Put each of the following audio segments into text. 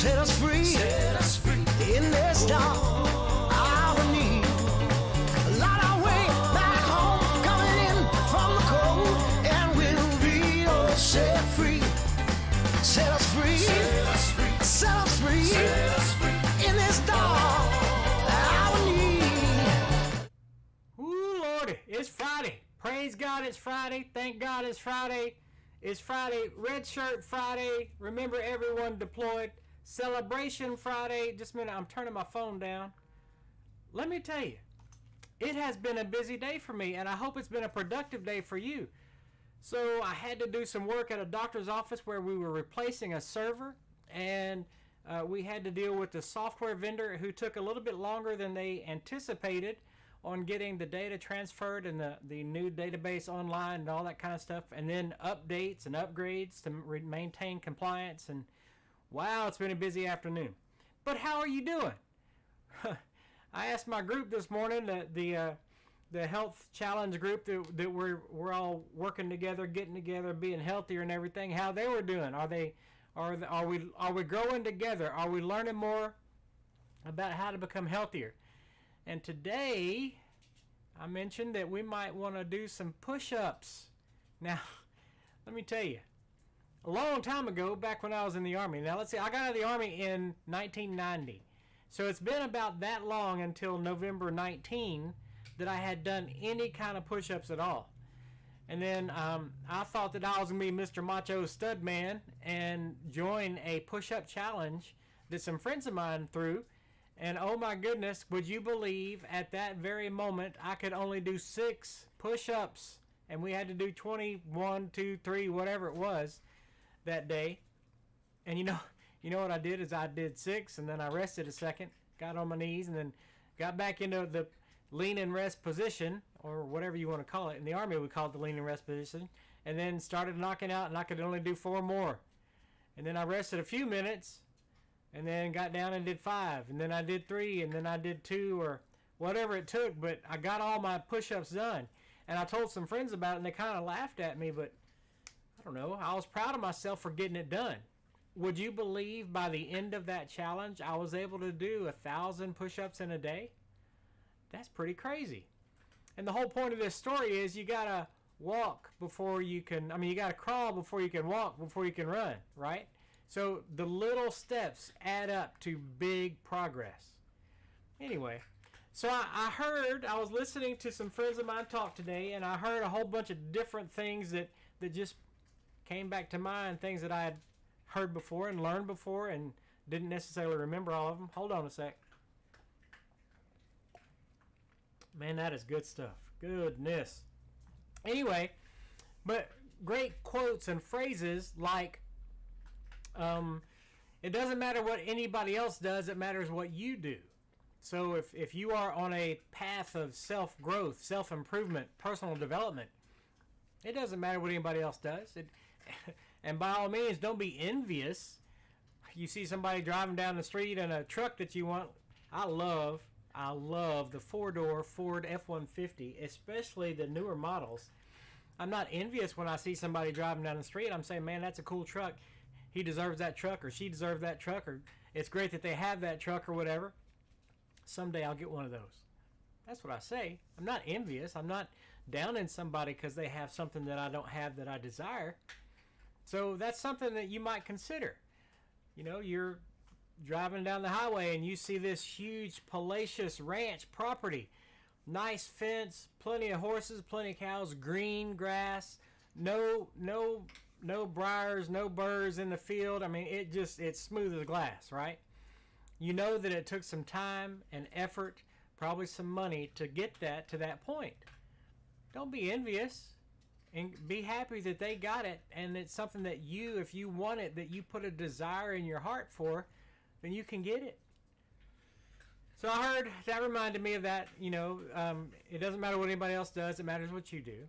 Set us free, set us free. In this dark hour need. Light our way back home, coming in from the cold, and we'll be all set free. Set us free, set us free, set us free. Set us free. In this dark hour need. Ooh, Lordy, it's Friday. Praise God, it's Friday. Thank God it's Friday. It's Friday, Red Shirt Friday. Remember everyone deployed. Celebration Friday. Just a minute, I'm turning my phone down. Let me tell you, it has been a busy day for me, and I hope it's been a productive day for you. So I had to do some work at a doctor's office where we were replacing a server, and we had to deal with the software vendor who took a little bit longer than they anticipated on getting the data transferred and the new database online and all that kind of stuff, and then updates and upgrades to maintain compliance. And wow, it's been a busy afternoon. But how are you doing? I asked my group this morning, the health challenge group that we're all working together, getting together, being healthier and everything, how they were doing. Are we growing together? Are we learning more about how to become healthier? And today, I mentioned that we might want to do some push-ups. Now, let me tell you, a long time ago, back when I was in the Army. Now, let's see, I got out of the Army in 1990. So it's been about that long until November 19 that I had done any kind of push-ups at all. And then I thought that I was going to be Mr. Macho Stud Man and join a push-up challenge that some friends of mine threw. And oh my goodness, would you believe at that very moment I could only do 6 push-ups, and we had to do 21, 2, 3, whatever it was that day. And you know what I did is I did 6, and then I rested a second, got on my knees, and then got back into the lean and rest position, or whatever you want to call it. In the Army we call it the lean and rest position, and then started knocking out, and I could only do 4 more. And then I rested a few minutes, and then got down and did 5, and then I did 3, and then I did 2, or whatever it took, but I got all my push-ups done. And I told some friends about it, and they kind of laughed at me, but I don't know, I was proud of myself for getting it done. Would you believe by the end of that challenge, I was able to do 1,000 push-ups in a day? That's pretty crazy. And the whole point of this story is you gotta walk before you can, you gotta crawl before you can walk, before you can run, right? So the little steps add up to big progress. Anyway, so I was listening to some friends of mine talk today, and I heard a whole bunch of different things that just came back to mind, things that I had heard before and learned before and didn't necessarily remember all of them. Hold on a sec. Man, that is good stuff. Goodness. Anyway, but great quotes and phrases like, it doesn't matter what anybody else does, it matters what you do. So if you are on a path of self-growth, self-improvement, personal development, it doesn't matter what anybody else does. And by all means, don't be envious. You see somebody driving down the street in a truck that you want. I love the 4-door Ford F-150, especially the newer models. I'm not envious when I see somebody driving down the street. I'm saying, man, that's a cool truck. He deserves that truck, or she deserves that truck, or it's great that they have that truck, or whatever. Someday I'll get one of those. That's what I say. I'm not envious. I'm not downing somebody because they have something that I don't have that I desire. So that's something that you might consider. You know, you're driving down the highway and you see this huge palatial ranch property. Nice fence, plenty of horses, plenty of cows, green grass, no briars, no burrs in the field. It's smooth as glass, right? You know that it took some time and effort, probably some money to get that to that point. Don't be envious, and be happy that they got it, and it's something that you, if you want it, that you put a desire in your heart for, then you can get it. So I heard, that reminded me of that, it doesn't matter what anybody else does, it matters what you do.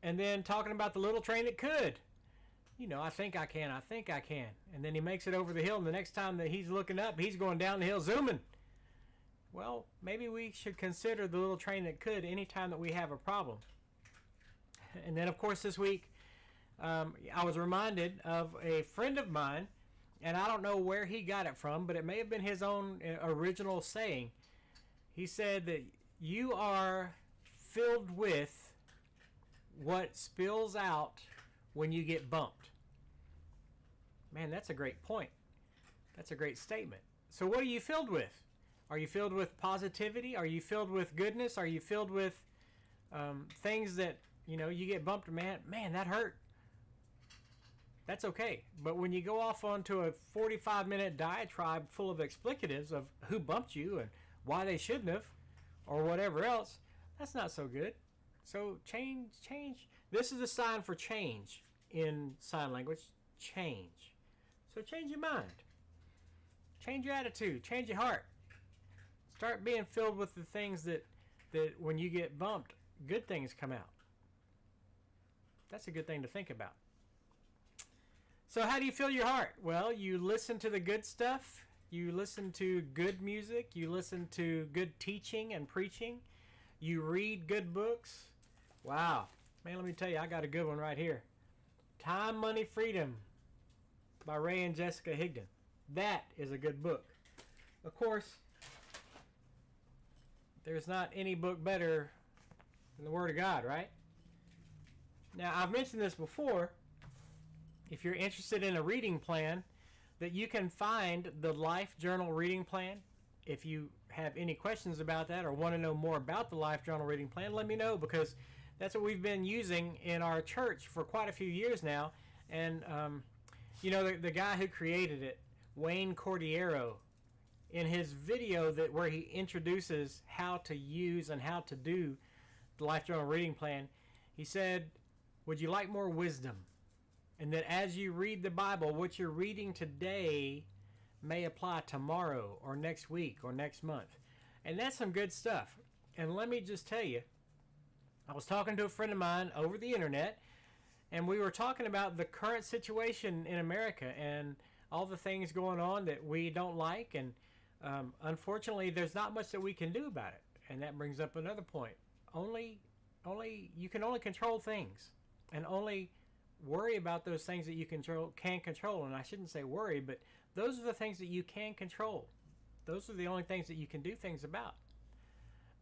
And then talking about the little train that could. I think I can. And then he makes it over the hill, and the next time that he's looking up, he's going down the hill zooming. Well, maybe we should consider the little train that could anytime that we have a problem. And then, of course, this week, I was reminded of a friend of mine And I don't know where he got it from, but it may have been his own original saying. He said that you are filled with what spills out when you get bumped. Man, that's a great point. That's a great statement. So what are you filled with? Are you filled with positivity? Are you filled with goodness? Are you filled with things that, you get bumped, man, that hurt. That's okay. But when you go off onto a 45-minute diatribe full of explicatives of who bumped you and why they shouldn't have or whatever else, that's not so good. So change. This is a sign for change in sign language. Change. So change your mind. Change your attitude. Change your heart. Start being filled with the things that when you get bumped, good things come out. That's a good thing to think about. So how do you fill your heart? Well, you listen to the good stuff. You listen to good music. You listen to good teaching and preaching. You read good books. Wow. Man, let me tell you, I got a good one right here. Time, Money, Freedom by Ray and Jessica Higdon. That is a good book. Of course, there's not any book better than the Word of God, right? Now, I've mentioned this before. If you're interested in a reading plan, that you can find the Life Journal reading plan. If you have any questions about that or want to know more about the Life Journal reading plan, let me know, because that's what we've been using in our church for quite a few years now. And, the guy who created it, Wayne Cordiero, in his video where he introduces how to use and how to do the Life Journal reading plan, he said, would you like more wisdom? And that as you read the Bible, what you're reading today may apply tomorrow or next week or next month. And that's some good stuff. And let me just tell you, I was talking to a friend of mine over the internet, and we were talking about the current situation in America and all the things going on that we don't like. And unfortunately, there's not much that we can do about it. And that brings up another point. You can only control things, and only worry about those things that you can control. And I shouldn't say worry, but those are the things that you can control. Those are the only things that you can do things about.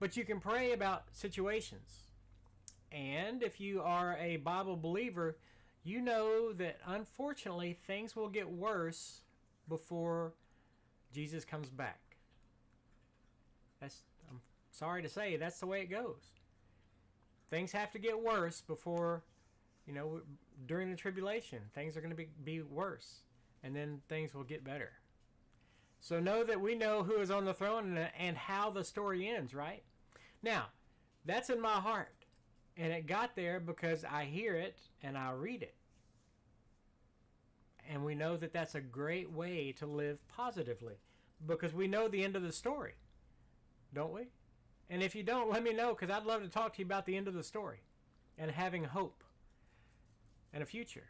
But you can pray about situations. And if you are a Bible believer, you know that unfortunately things will get worse before Jesus comes back. I'm sorry to say, that's the way it goes. Things have to get worse before, during the tribulation, things are going to be worse, and then things will get better. So know that we know who is on the throne and how the story ends, right? Now, that's in my heart, and it got there because I hear it and I read it. And we know that that's a great way to live positively, because we know the end of the story, don't we? And if you don't, let me know, because I'd love to talk to you about the end of the story and having hope and a future.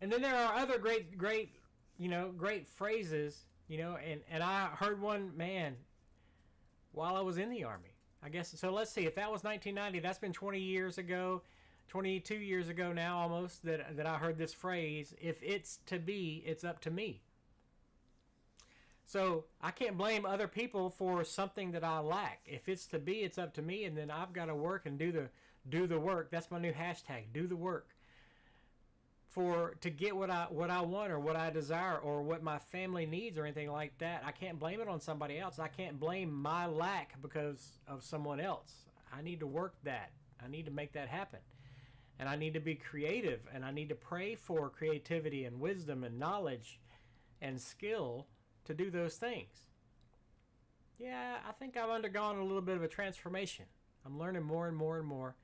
And then there are other great phrases, and I heard one, man, while I was in the Army, I guess. So let's see, if that was 1990, that's been 20 years ago, 22 years ago now almost, that I heard this phrase, if it's to be, it's up to me. So I can't blame other people for something that I lack. If it's to be, it's up to me, and then I've got to work and do the work. That's my new hashtag, do the work. To get what I want or what I desire or what my family needs or anything like that. I can't blame it on somebody else. I can't blame my lack because of someone else. I need to work that. I need to make that happen. And I need to be creative, and I need to pray for creativity and wisdom and knowledge and skill to do those things. Yeah, I think I've undergone a little bit of a transformation. I'm learning more and more and more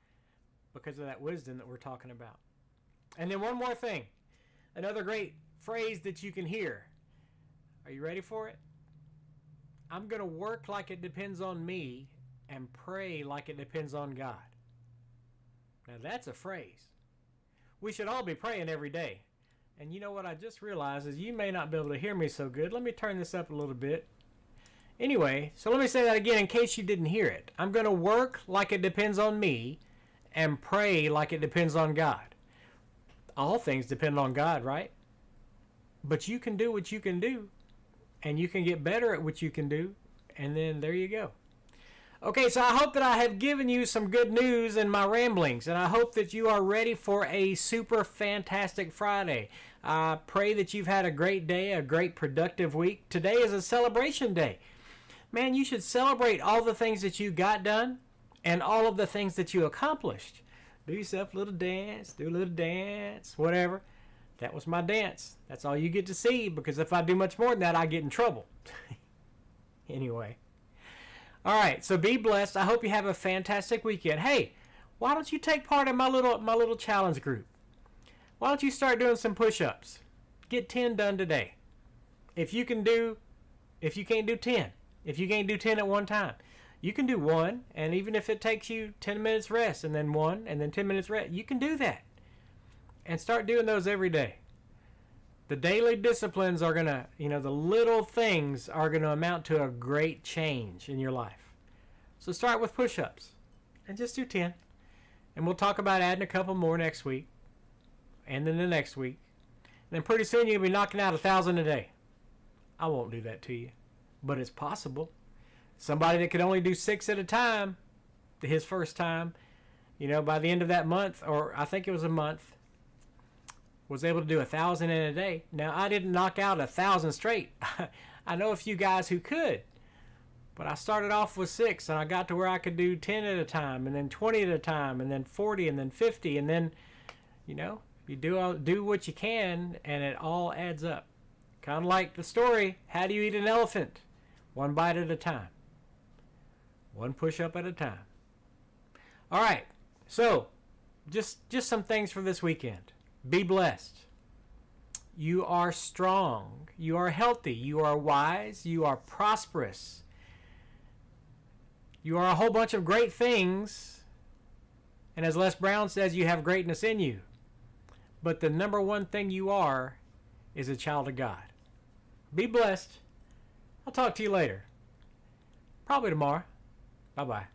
because of that wisdom that we're talking about. And then one more thing, another great phrase that you can hear. Are you ready for it? I'm going to work like it depends on me and pray like it depends on God. Now that's a phrase. We should all be praying every day. And you know what I just realized is you may not be able to hear me so good. Let me turn this up a little bit. Anyway, so let me say that again in case you didn't hear it. I'm going to work like it depends on me and pray like it depends on God. All things depend on God, right? But you can do what you can do, and you can get better at what you can do, and then there you go. Okay, so I hope that I have given you some good news in my ramblings, and I hope that you are ready for a super fantastic Friday. I pray that you've had a great day, a great productive week. Today is a celebration day. Man, you should celebrate all the things that you got done and all of the things that you accomplished. Do yourself a little dance, do a little dance, whatever. That was my dance. That's all you get to see, because if I do much more than that, I get in trouble. Anyway. All right, so be blessed. I hope you have a fantastic weekend. Hey, why don't you take part in my little challenge group? Why don't you start doing some push-ups? Get 10 done today. If you can't do 10, if you can't do 10 at one time, you can do one, and even if it takes you 10 minutes rest and then one and then 10 minutes rest, you can do that. And start doing those every day. The daily disciplines are going to, the little things are going to amount to a great change in your life. So start with push-ups and just do 10. And we'll talk about adding a couple more next week and then the next week. And then pretty soon you'll be knocking out 1,000 a day. I won't do that to you, but it's possible. Somebody that could only do 6 at a time, his first time, by the end of that month, or I think it was a month, was able to do 1,000 in a day. Now, I didn't knock out 1,000 straight. I know a few guys who could, but I started off with 6, and I got to where I could do 10 at a time, and then 20 at a time, and then 40, and then 50, and then, you do what you can, and it all adds up. Kind of like the story, how do you eat an elephant? One bite at a time. One push-up at a time. All right, so just some things for this weekend. Be blessed. You are strong. You are healthy. You are wise. You are prosperous. You are a whole bunch of great things. And as Les Brown says, you have greatness in you. But the number one thing you are is a child of God. Be blessed. I'll talk to you later. Probably tomorrow. Bye-bye.